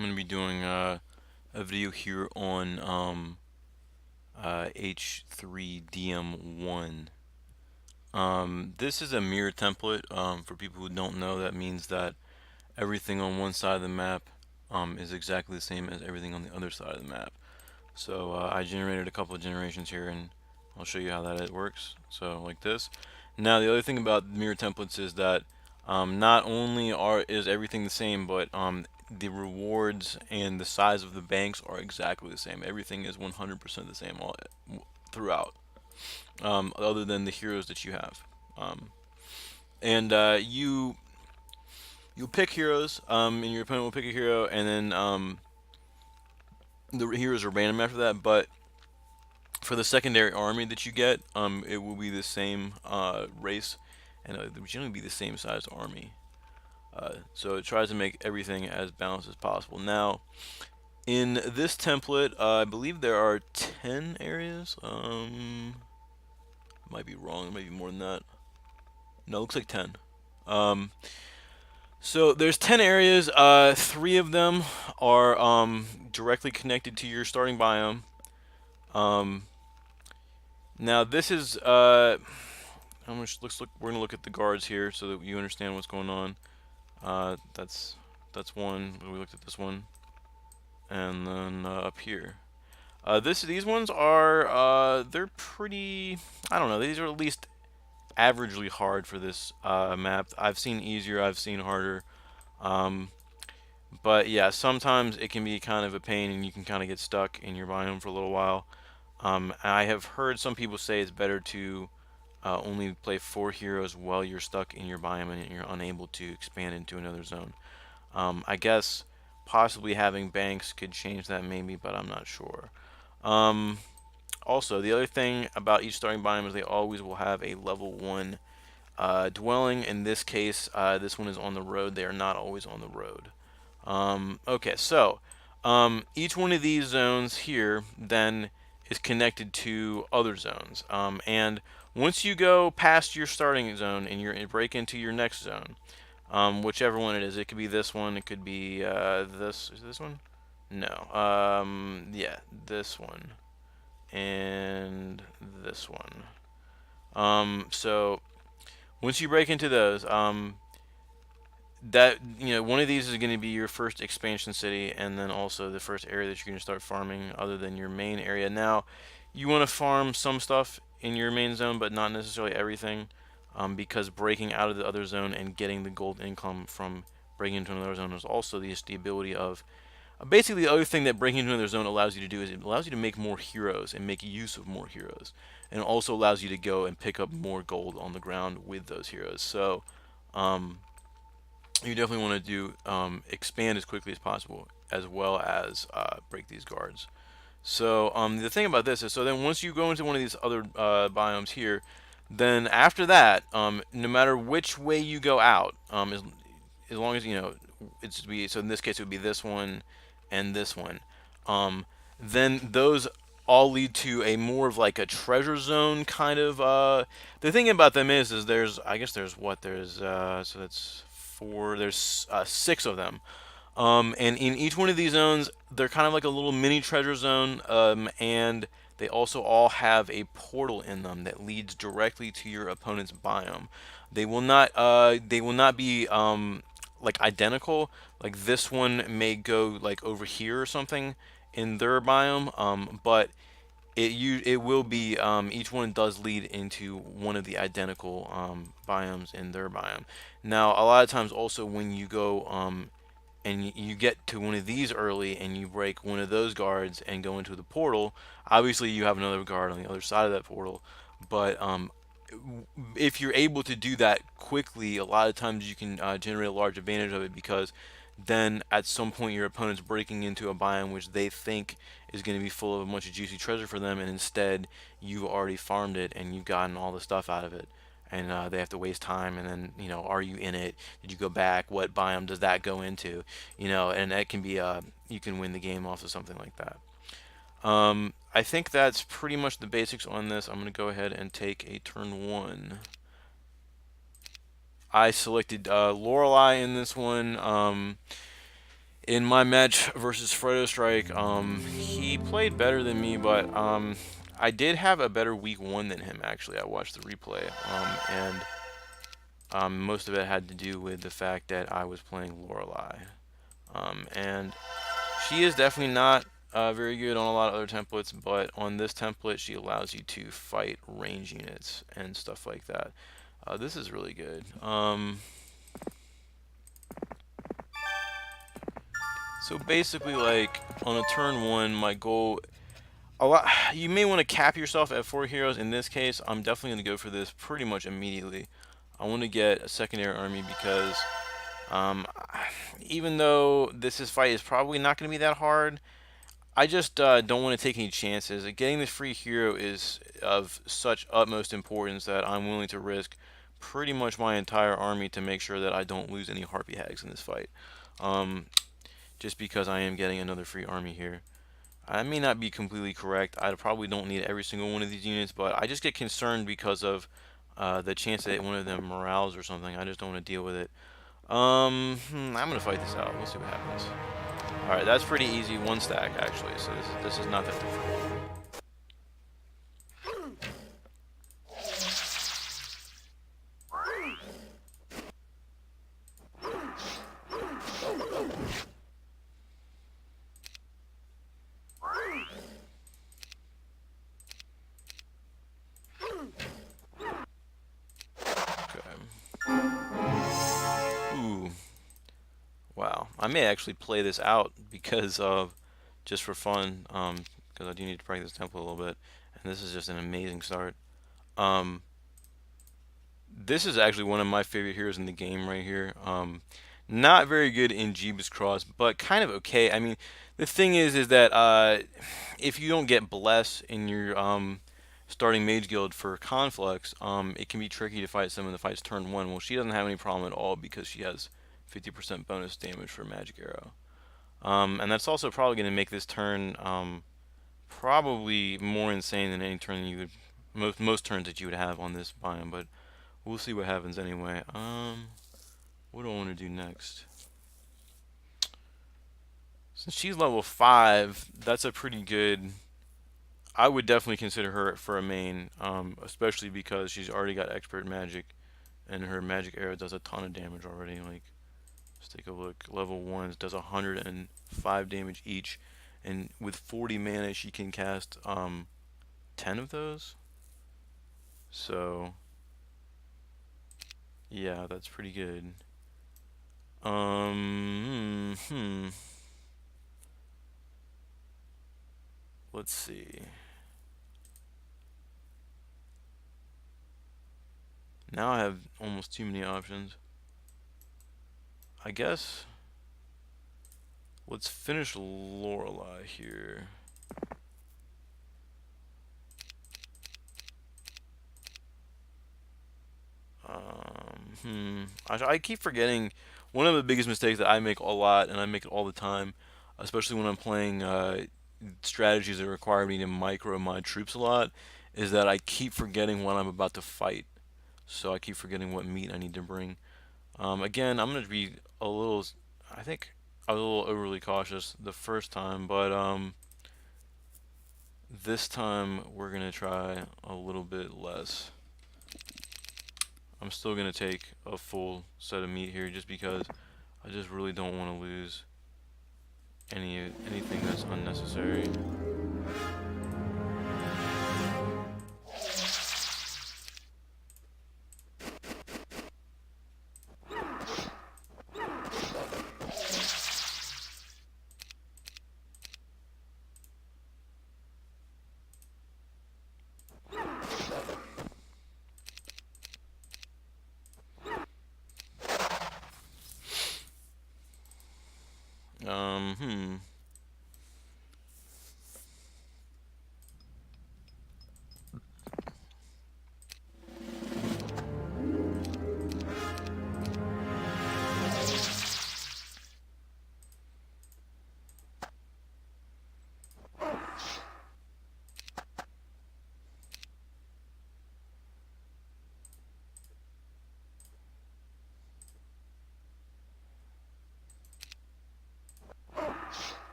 I'm going to be doing a video here on H3dm1. This is a mirror template. For people who don't know, that means that everything on one side of the map is exactly the same as everything on the other side of the map. So I generated a couple of generations here, and I'll show you how that it works. So like this. Now the other thing about mirror templates is that not only is everything the same, but the rewards and the size of the banks are exactly the same. Everything is 100% the same all throughout, other than the heroes that you have. And you pick heroes, and your opponent will pick a hero, and then the heroes are random after that. But for the secondary army that you get, it will be the same race, and it will generally be the same size army. So it tries to make everything as balanced as possible. Now, in this template, I believe there are 10 areas. Might be wrong. It might be more than that. No, it looks like 10. So there's 10 areas. 3 of them are directly connected to your starting biome. Now this is how much? Let's look. We're gonna look at the guards here so that you understand what's going on. That's one. We looked at this one, and then up here. These ones are they're pretty. I don't know. These are at least averagely hard for this map. I've seen easier. I've seen harder. But yeah, sometimes it can be kind of a pain, and you can kind of get stuck in your biome for a little while. I have heard some people say it's better to only play 4 heroes while you're stuck in your biome and you're unable to expand into another zone. I guess possibly having banks could change that maybe, but I'm not sure. Also, the other thing about each starting biome is they always will have a level 1 dwelling. In this case, this one is on the road. They are not always on the road. Okay, so each one of these zones here then is connected to other zones. And once you go past your starting zone and you break into your next zone, whichever one it is, it could be this one, it could be this. Is this one? No. Yeah, this one and this one. So once you break into those, that one of these is going to be your first expansion city, and then also the first area that you're going to start farming other than your main area. Now you want to farm some stuff in your main zone, but not necessarily everything, because breaking out of the other zone and getting the gold income from breaking into another zone is also the ability of basically the other thing that breaking into another zone allows you to do is it allows you to make more heroes and make use of more heroes, and it also allows you to go and pick up more gold on the ground with those heroes. So you definitely want to do expand as quickly as possible, as well as break these guards. So the thing about this is, so then once you go into one of these other biomes here, then after that, no matter which way you go out, as long as it's be, so in this case it would be this one and this one, then those all lead to a more of like a treasure zone kind of. The thing about them is there's, I guess there's what there's so that's 4. There's 6 of them. And in each one of these zones, they're kind of like a little mini treasure zone, and they also all have a portal in them that leads directly to your opponent's biome. They will not be like identical. Like this one may go like over here or something in their biome, but it will be each one does lead into one of the identical biomes in their biome. Now, a lot of times also when you go and you get to one of these early and you break one of those guards and go into the portal, obviously you have another guard on the other side of that portal. But if you're able to do that quickly, a lot of times you can generate a large advantage of it, because then at some point your opponent's breaking into a biome which they think is going to be full of a bunch of juicy treasure for them, and instead you've already farmed it and you've gotten all the stuff out of it, and they have to waste time. And then are you in it? Did you go back? What biome does that go into? And that can be you can win the game off of something like that. I think that's pretty much the basics on this. I'm going to go ahead and take a turn 1. I selected Lorelei in this one. in my match versus Fredo Strike, he played better than me, but I did have a better week one than him. Actually, I watched the replay, and most of it had to do with the fact that I was playing Lorelei, and she is definitely not very good on a lot of other templates, but on this template, she allows you to fight range units and stuff like that. This is really good. So basically, like on a turn one, my goal a lot. You may want to cap yourself at 4 heroes. In this case, I'm definitely going to go for this pretty much immediately. I want to get a secondary army because um, even though this fight is probably not going to be that hard, I just don't want to take any chances. Getting this free hero is of such utmost importance that I'm willing to risk pretty much my entire army to make sure that I don't lose any Harpy Hags in this fight. Um, just because I am getting another free army here. I may not be completely correct. I probably don't need every single one of these units, but I just get concerned because of the chance that one of them morales or something. I just don't want to deal with it. I'm gonna fight this out. We'll see what happens. All right, that's pretty easy. One stack actually, so this is not that difficult. Okay. Ooh. Wow. I may actually play this out because of just for fun. Because I do need to practice tempo a little bit, and this is just an amazing start. Um, This is actually one of my favorite heroes in the game right here. Not very good in Jeebus Cross, but kind of okay. I mean, the thing is that if you don't get Bless in your starting Mage Guild for Conflux, it can be tricky to fight some of the fights turn one. Well, she doesn't have any problem at all because she has 50% bonus damage for Magic Arrow. And that's also probably going to make this turn probably more insane than any turn you would most turns that you would have on this biome, but we'll see what happens anyway. What do I want to do next? Since she's level 5, that's a pretty good... I would definitely consider her for a main, especially because she's already got expert magic, and her magic arrow does a ton of damage already. Like, let's take a look. Level 1 does 105 damage each, and with 40 mana, she can cast 10 of those. So, yeah, that's pretty good. Let's see. Now I have almost too many options. I guess let's finish Lorelei here. I keep forgetting one of the biggest mistakes that I make a lot, and I make it all the time, especially when I'm playing strategies that require me to micro my troops a lot, is that I keep forgetting what I'm about to fight. So I keep forgetting what meat I need to bring. Again, I'm going to be a little, I think I was a little overly cautious the first time, but this time we're going to try a little bit less. I'm still going to take a full set of meat here just because I just really don't want to lose anything that's unnecessary. Um, hmm.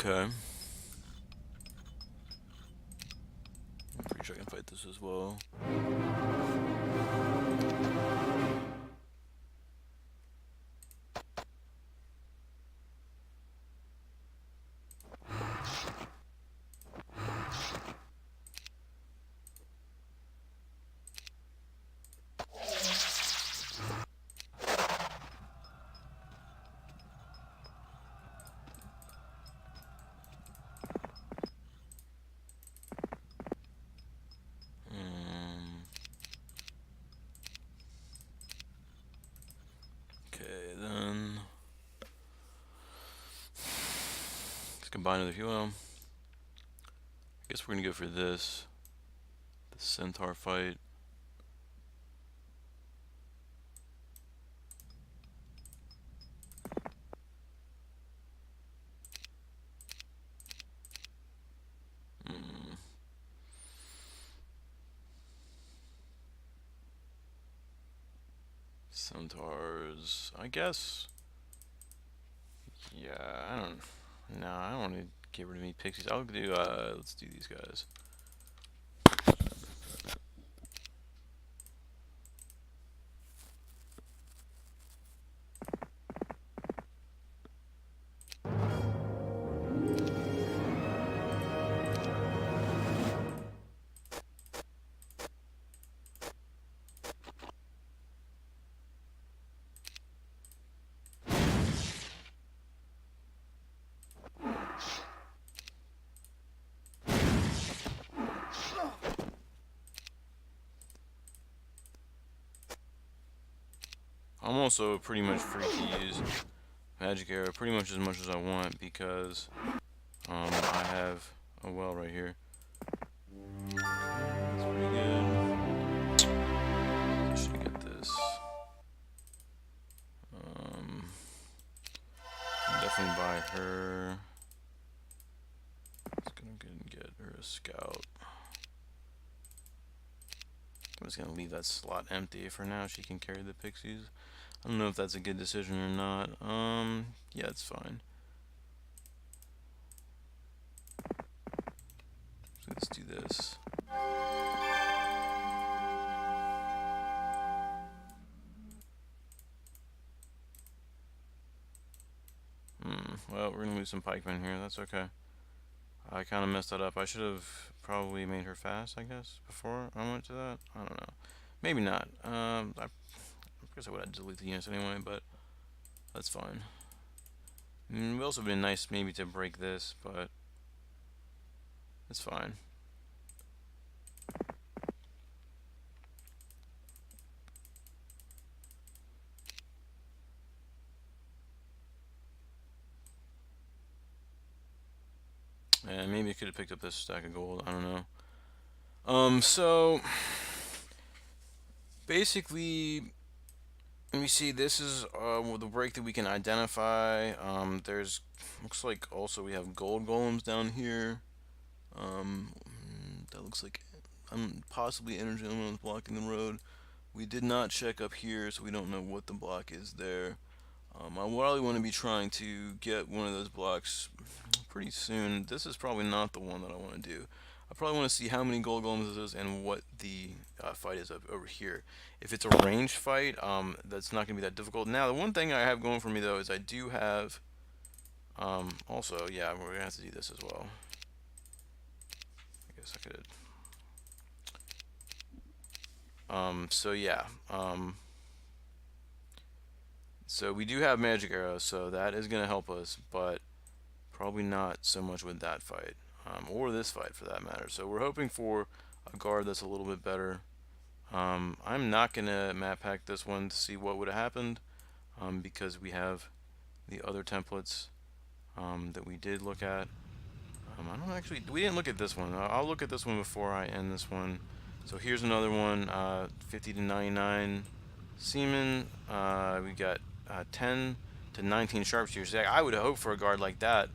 Okay. I'm pretty sure I can fight this as well. Okay, then let's combine with a few. I guess we're gonna go for this, the centaur fight. Centaurs, I guess. Yeah, I don't. No, I don't want to get rid of any pixies. I'll do. Let's do these guys. I'm also pretty much free to use magic arrow pretty much as I want because I have a well right here. That's pretty good. I should get this. Definitely buy her. Let's go and get her a scout. I'm just gonna leave that slot empty for now. She can carry the pixies. I don't know if that's a good decision or not. Yeah, it's fine. So let's do this. Well, we're gonna lose some pikemen here. That's okay. I kind of messed that up. I should have probably made her fast, I guess, before I went to that. I don't know. Maybe not. I guess I would have deleted the units anyway, but that's fine. It would also been nice maybe to break this, but it's fine. And maybe I could have picked up this stack of gold. I don't know. So basically, let me see. This is the break that we can identify. There's looks like also we have gold golems down here. That looks like possibly energy elements blocking the road. We did not check up here, so we don't know what the block is there. I probably want to be trying to get one of those blocks pretty soon. This is probably not the one that I want to do. I probably want to see how many gold golems this is and what the fight is up over here. If it's a ranged fight, that's not going to be that difficult. Now, the one thing I have going for me, though, is I do have... also, yeah, we're going to have to do this as well. I guess I could... so, yeah. So we do have magic arrows, so that is going to help us, but probably not so much with that fight, or this fight for that matter. So we're hoping for a guard that's a little bit better. I'm not going to map pack this one to see what would have happened, because we have the other templates that we did look at. I don't actually, we didn't look at this one. I'll look at this one before I end this one. So here's another one, 50 to 99 seamen. We got 10 to 19 sharpshooters. I would hope for a guard like that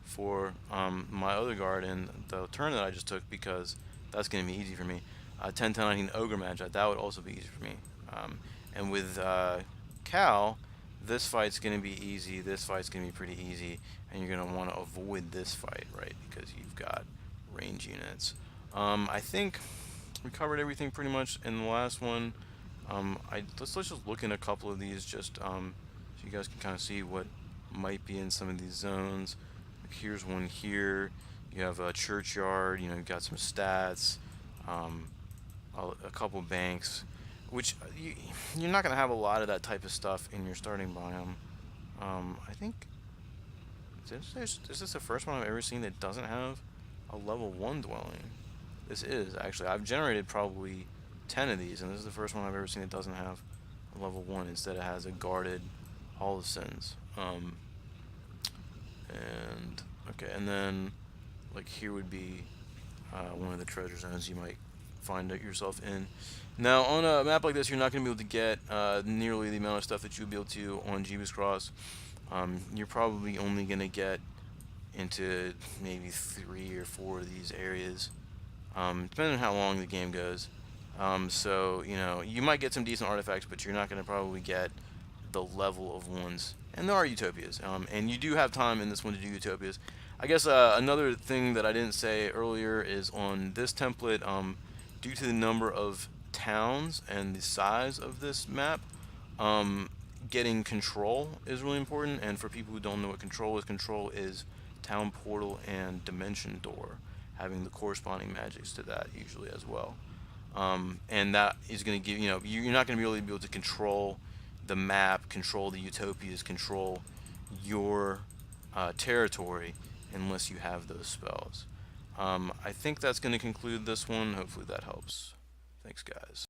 for my other guard in the turn that I just took, because that's going to be easy for me. 10 to 19 ogre matchup, that would also be easy for me. And with Cal, this fight's going to be easy, this fight's going to be pretty easy, and you're going to want to avoid this fight, right? Because you've got range units. I think we covered everything pretty much in the last one. Let's just look in a couple of these, just so you guys can kind of see what might be in some of these zones. Like here's one here. You have a churchyard. You know, you've got some stats, a couple banks, which you're not gonna have a lot of that type of stuff in your starting biome. I think is this the first one I've ever seen that doesn't have a level 1 dwelling? This is actually. I've generated probably 10 of these, and this is the first one I've ever seen that doesn't have a level 1. Instead, it has a guarded Hall of Sins. And okay, and then like here would be one of the treasure zones you might find yourself in. Now, on a map like this, you're not going to be able to get nearly the amount of stuff that you'll be able to on Jeebus Cross. You're probably only going to get into maybe 3 or 4 of these areas, depending on how long the game goes. So, you know, you might get some decent artifacts, but you're not going to probably get the level of ones. And there are utopias, and you do have time in this one to do utopias. I guess another thing that I didn't say earlier is on this template, due to the number of towns and the size of this map, getting control is really important. And for people who don't know what control is town portal and dimension door, having the corresponding magics to that usually as well. And that is going to give, you know, you're not going to really be able to control the map, control the utopias, control your territory unless you have those spells. I think that's going to conclude this one. Hopefully that helps. Thanks, guys.